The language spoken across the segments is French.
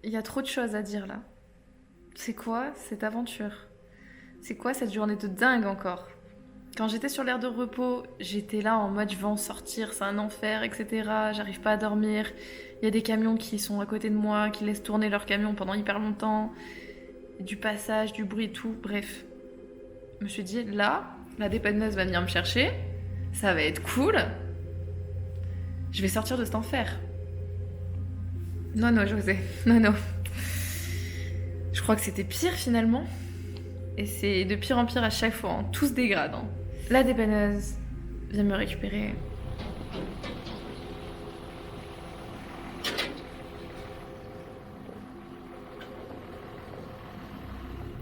Il y a trop de choses à dire là. C'est quoi cette aventure? C'est quoi cette journée de dingue encore? Quand j'étais sur l'aire de repos, j'étais là en mode je vais en sortir, c'est un enfer, etc. J'arrive pas à dormir. Il y a des camions qui sont à côté de moi, qui laissent tourner leurs camions pendant hyper longtemps. Du passage, du bruit, tout. Bref. Je me suis dit, là, la dépanneuse va venir me chercher. Ça va être cool. Je vais sortir de cet enfer. Non, non, José. Non, non. Je crois que c'était pire finalement. Et c'est de pire en pire à chaque fois. Hein. Tout se dégrade. Hein. La dépanneuse vient me récupérer.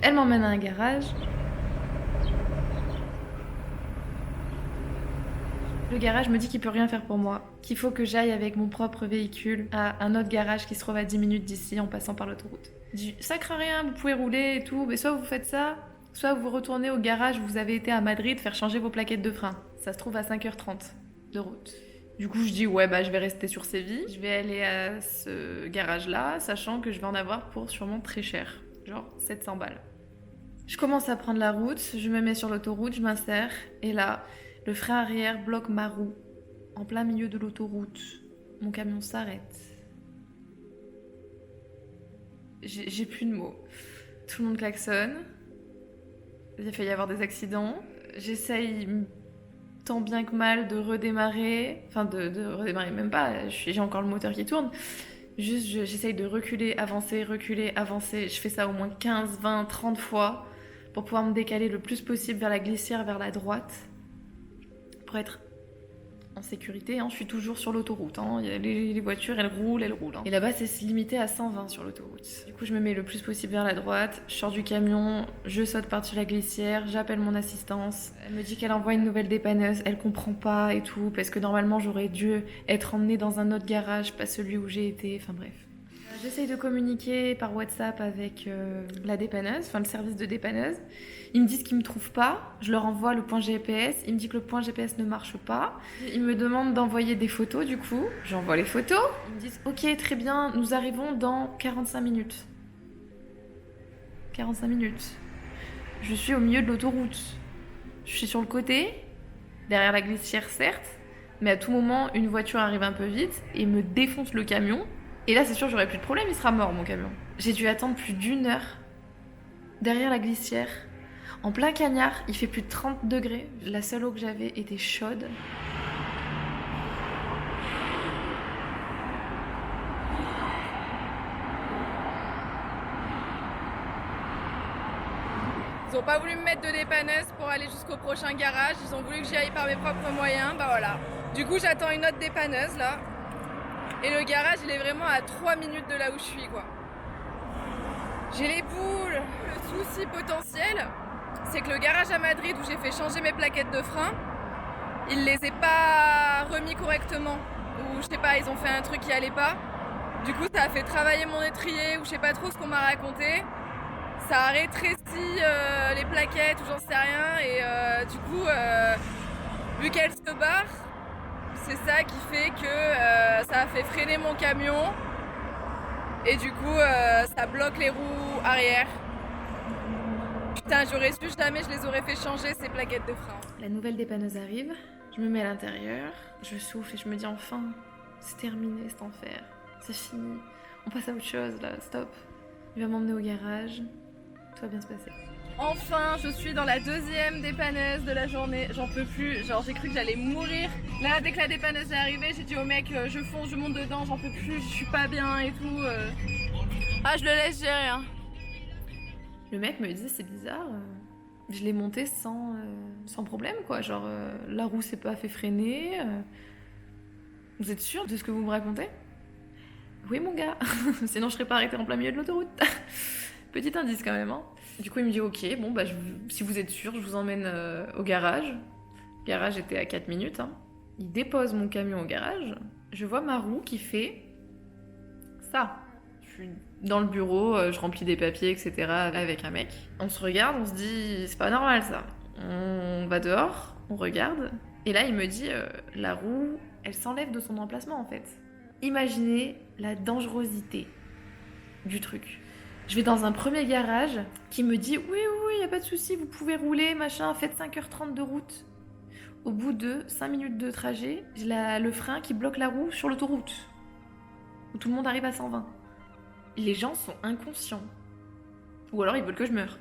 Elle m'emmène à un garage. Le garage me dit qu'il peut rien faire pour moi, qu'il faut que j'aille avec mon propre véhicule à un autre garage qui se trouve à 10 minutes d'ici en passant par l'autoroute. Il dit ça craint rien, vous pouvez rouler et tout, mais soit vous faites ça, soit vous retournez au garage où vous avez été à Madrid faire changer vos plaquettes de frein. Ça se trouve à 5h30 de route. Du coup, je dis ouais, bah je vais rester sur Séville, je vais aller à ce garage-là, sachant que je vais en avoir pour sûrement très cher, genre 700 balles. Je commence à prendre la route, je me mets sur l'autoroute, je m'insère, et là, le frein arrière bloque ma roue, en plein milieu de l'autoroute. Mon camion s'arrête. J'ai plus de mots. Tout le monde klaxonne. Il a failli y avoir des accidents. J'essaye tant bien que mal de redémarrer. Enfin, de redémarrer même pas. J'ai encore le moteur qui tourne. Juste, j'essaye de reculer, avancer, reculer, avancer. Je fais ça au moins 15, 20, 30 fois pour pouvoir me décaler le plus possible vers la glissière, vers la droite. Pour être en sécurité, hein. Je suis toujours sur l'autoroute. Hein. Les voitures, elles roulent. Hein. Et là-bas, c'est limité à 120 sur l'autoroute. Du coup, je me mets le plus possible vers la droite, je sors du camion, je saute par-dessus la glissière, j'appelle mon assistance. Elle me dit qu'elle envoie une nouvelle dépanneuse, elle comprend pas et tout, parce que normalement, j'aurais dû être emmenée dans un autre garage, pas celui où j'ai été, enfin bref. J'essaye de communiquer par WhatsApp avec la dépanneuse, enfin le service de dépanneuse. Ils me disent qu'ils me trouvent pas, je leur envoie le point GPS, ils me disent que le point GPS ne marche pas. Ils me demandent d'envoyer des photos du coup, j'envoie les photos. Ils me disent ok très bien, nous arrivons dans 45 minutes. 45 minutes. Je suis au milieu de l'autoroute. Je suis sur le côté, derrière la glissière certes, mais à tout moment une voiture arrive un peu vite et me défonce le camion. Et là, c'est sûr, j'aurais plus de problème, il sera mort mon camion. J'ai dû attendre plus d'1 heure derrière la glissière. En plein cagnard, il fait plus de 30 degrés. La seule eau que j'avais était chaude. Ils ont pas voulu me mettre de dépanneuse pour aller jusqu'au prochain garage. Ils ont voulu que j'y aille par mes propres moyens. Bah voilà. Du coup, j'attends une autre dépanneuse là. Et le garage, il est vraiment à 3 minutes de là où je suis, quoi. J'ai les boules. Le souci potentiel, c'est que le garage à Madrid où j'ai fait changer mes plaquettes de frein, ils les aient pas remis correctement. Ou je sais pas, ils ont fait un truc qui allait pas. Du coup, ça a fait travailler mon étrier ou je sais pas trop ce qu'on m'a raconté. Ça a rétréci les plaquettes ou j'en sais rien. Et du coup, vu qu'elle se barre, c'est ça qui fait que ça a fait freiner mon camion et du coup ça bloque les roues arrière. Putain, j'aurais su, jamais je les aurais fait changer ces plaquettes de frein. La nouvelle dépanneuse arrive, je me mets à l'intérieur, je souffle et je me dis enfin, c'est terminé cet enfer, c'est fini, on passe à autre chose là, stop. Il va m'emmener au garage, tout va bien se passer. Enfin, je suis dans la deuxième dépanneuse de la journée. J'en peux plus. Genre, j'ai cru que j'allais mourir. Là, dès que la dépanneuse est arrivée, j'ai dit au mec, je fonce, je monte dedans, j'en peux plus, je suis pas bien et tout. Ah, je le laisse gérer. Hein. Le mec me dit, c'est bizarre, je l'ai monté sans problème, quoi. Genre, la roue s'est pas fait freiner. Vous êtes sûr de ce que vous me racontez? Oui, mon gars. Sinon, je serais pas arrêtée en plein milieu de l'autoroute. Petit indice quand même, hein. Du coup, il me dit ok, bon, bah, si vous êtes sûr, je vous emmène au garage. Le garage était à 4 minutes. Hein. Il dépose mon camion au garage. Je vois ma roue qui fait ça. Je suis dans le bureau, je remplis des papiers, etc. avec un mec. On se regarde, on se dit c'est pas normal ça. On va dehors, on regarde. Et là, il me dit la roue, elle s'enlève de son emplacement en fait. Imaginez la dangerosité du truc. Je vais dans un premier garage qui me dit oui, y a pas de souci, vous pouvez rouler, machin, faites 5h30 de route. Au bout de 5 minutes de trajet, j'ai le frein qui bloque la roue sur l'autoroute, où tout le monde arrive à 120. Les gens sont inconscients. Ou alors ils veulent que je meure.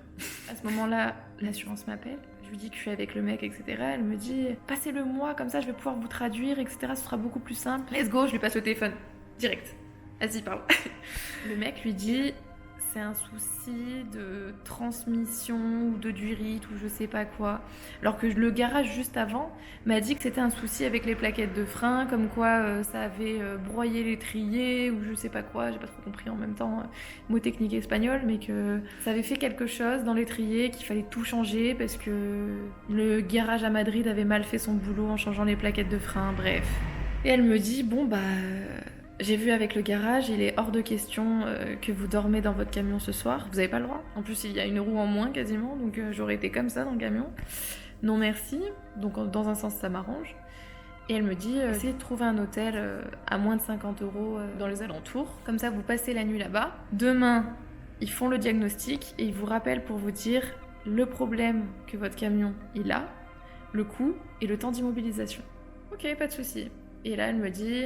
À ce moment-là, l'assurance m'appelle. Je lui dis que je suis avec le mec, etc. Elle me dit passez-le moi, comme ça je vais pouvoir vous traduire, etc. Ce sera beaucoup plus simple. Let's go, je lui passe le téléphone. Direct. Vas-y, parle. Le mec lui dit c'est un souci de transmission ou de durite ou je sais pas quoi. Alors que le garage juste avant m'a dit que c'était un souci avec les plaquettes de frein, comme quoi ça avait broyé l'étrier ou je sais pas quoi, j'ai pas trop compris en même temps, mot technique espagnol, mais que ça avait fait quelque chose dans l'étrier, qu'il fallait tout changer parce que le garage à Madrid avait mal fait son boulot en changeant les plaquettes de frein, bref. Et elle me dit bon bah... J'ai vu avec le garage, il est hors de question que vous dormez dans votre camion ce soir. Vous avez pas le droit. En plus, il y a une roue en moins quasiment, donc j'aurais été comme ça dans le camion. Non merci. Donc dans un sens, ça m'arrange. Et elle me dit, essayez de trouver un hôtel à moins de 50 € dans les alentours. Comme ça, vous passez la nuit là-bas. Demain, ils font le diagnostic et ils vous rappellent pour vous dire le problème que votre camion il a, le coût et le temps d'immobilisation. Ok, pas de souci. Et là, elle me dit...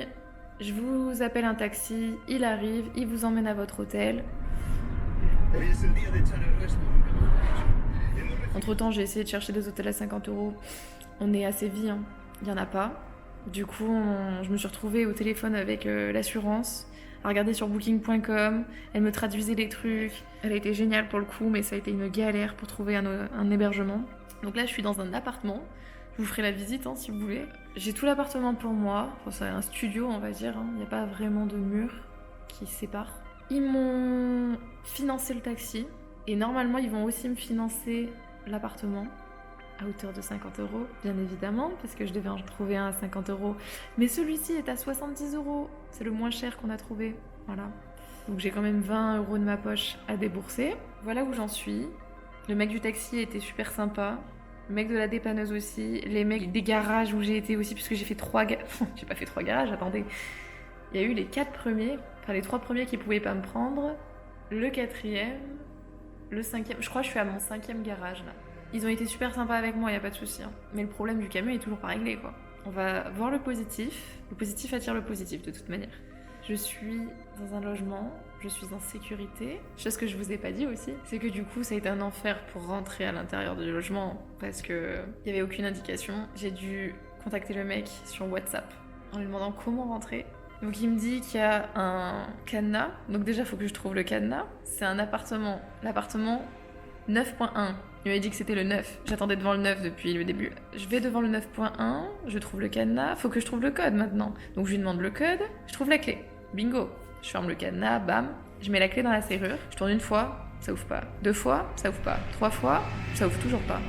Je vous appelle un taxi, il arrive, il vous emmène à votre hôtel. Entre-temps, j'ai essayé de chercher des hôtels à 50 €. On est à Séville, hein. Il n'y en a pas. Du coup, je me suis retrouvée au téléphone avec l'assurance, à regarder sur booking.com. Elle me traduisait les trucs. Elle a été géniale pour le coup, mais ça a été une galère pour trouver un hébergement. Donc là, je suis dans un appartement. Je vous ferai la visite si vous voulez. J'ai tout l'appartement pour moi. Enfin, c'est un studio, on va dire. Il n'y a pas vraiment de mur qui sépare. Ils m'ont financé le taxi. Et normalement, ils vont aussi me financer l'appartement à hauteur de 50 €, bien évidemment, parce que je devais en trouver un à 50 €. Mais celui-ci est à 70 €. C'est le moins cher qu'on a trouvé. Voilà. Donc j'ai quand même 20 € de ma poche à débourser. Voilà où j'en suis. Le mec du taxi était super sympa. Le mec de la dépanneuse aussi, les mecs des garages où j'ai été aussi, puisque j'ai fait 3 garages. J'ai pas fait 3 garages, attendez. Il y a eu les 4 premiers, enfin les 3 premiers qui pouvaient pas me prendre, le 4e, le 5e. Je crois que je suis à mon 5e garage là. Ils ont été super sympas avec moi, y a pas de souci. Mais le problème du camion est toujours pas réglé quoi. On va voir le positif. Le positif attire le positif de toute manière. Je suis dans un logement, je suis en sécurité. Chose que je vous ai pas dit aussi, c'est que du coup ça a été un enfer pour rentrer à l'intérieur du logement parce que il y avait aucune indication. J'ai dû contacter le mec sur WhatsApp en lui demandant comment rentrer. Donc il me dit qu'il y a un cadenas. Donc déjà il faut que je trouve le cadenas. C'est un appartement, l'appartement 9.1. Il m'avait dit que c'était le 9. J'attendais devant le 9 depuis le début. Je vais devant le 9.1, je trouve le cadenas. Faut que je trouve le code maintenant. Donc je lui demande le code, je trouve la clé. Bingo. Je ferme le cadenas, bam. Je mets la clé dans la serrure. Je tourne une fois, ça ouvre pas. 2 fois, ça ouvre pas. 3 fois, ça ouvre toujours pas.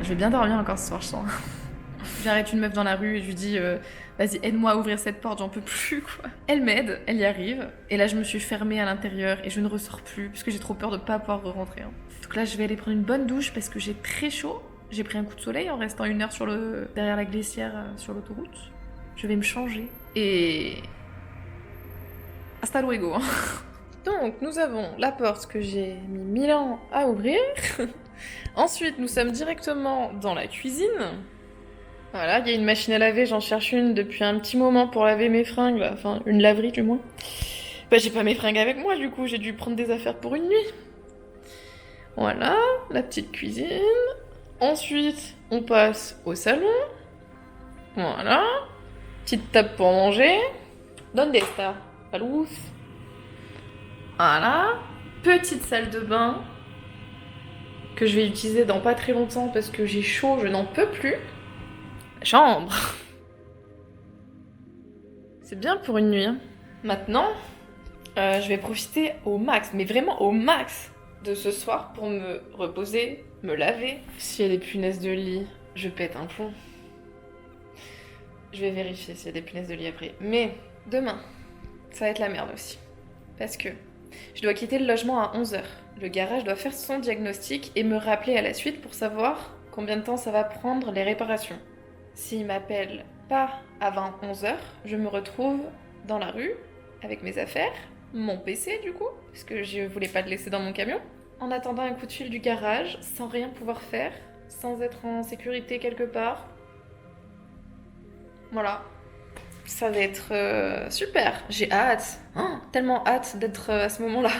Je vais bien dormir encore ce soir, je sens. J'arrête une meuf dans la rue et je lui dis vas-y, aide-moi à ouvrir cette porte, j'en peux plus quoi. Elle m'aide, elle y arrive. Et là, je me suis fermée à l'intérieur et je ne ressors plus parce que j'ai trop peur de pas pouvoir rentrer. Donc là, je vais aller prendre une bonne douche parce que j'ai très chaud. J'ai pris un coup de soleil en restant 1 heure derrière la glissière sur l'autoroute. Je vais me changer. Et... hasta luego. Donc, nous avons la porte que j'ai mis 1000 ans à ouvrir. Ensuite, nous sommes directement dans la cuisine. Voilà, il y a une machine à laver, j'en cherche une depuis un petit moment pour laver mes fringues, là. Enfin une laverie du moins. Bah j'ai pas mes fringues avec moi du coup, j'ai dû prendre des affaires pour une nuit. Voilà, la petite cuisine. Ensuite, on passe au salon. Voilà. Petite table pour manger. Donde está? La luz. Voilà. Petite salle de bain que je vais utiliser dans pas très longtemps parce que j'ai chaud, je n'en peux plus. Chambre. C'est bien pour une nuit. Maintenant, je vais profiter au max, mais vraiment au max de ce soir pour me reposer, me laver. S'il y a des punaises de lit, je pète un plomb. Je vais vérifier s'il y a des punaises de lit après. Mais demain, ça va être la merde aussi. Parce que je dois quitter le logement à 11 h. Le garage doit faire son diagnostic et me rappeler à la suite pour savoir combien de temps ça va prendre les réparations. S'il m'appelle pas avant 11 h, je me retrouve dans la rue avec mes affaires mon PC du coup, parce que je voulais pas le laisser dans mon camion. En attendant un coup de fil du garage, sans rien pouvoir faire, sans être en sécurité quelque part. Voilà. Ça va être super. J'ai hâte. Oh, tellement hâte d'être à ce moment-là.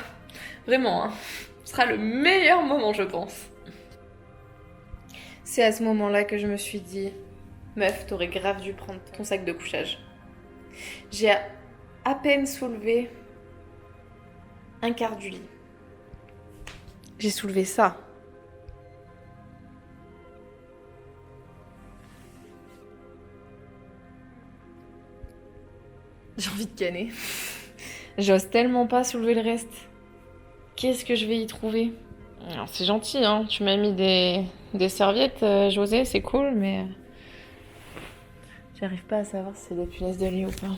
Vraiment, hein. Ce sera le meilleur moment, je pense. C'est à ce moment-là que je me suis dit, meuf, t'aurais grave dû prendre ton sac de couchage. J'ai à peine soulevé un quart du lit. J'ai soulevé ça. J'ai envie de canner. J'ose tellement pas soulever le reste. Qu'est-ce que je vais y trouver? Alors, c'est gentil, hein. Tu m'as mis des serviettes, José, c'est cool, mais j'arrive pas à savoir si c'est des punaises de lit ou pas.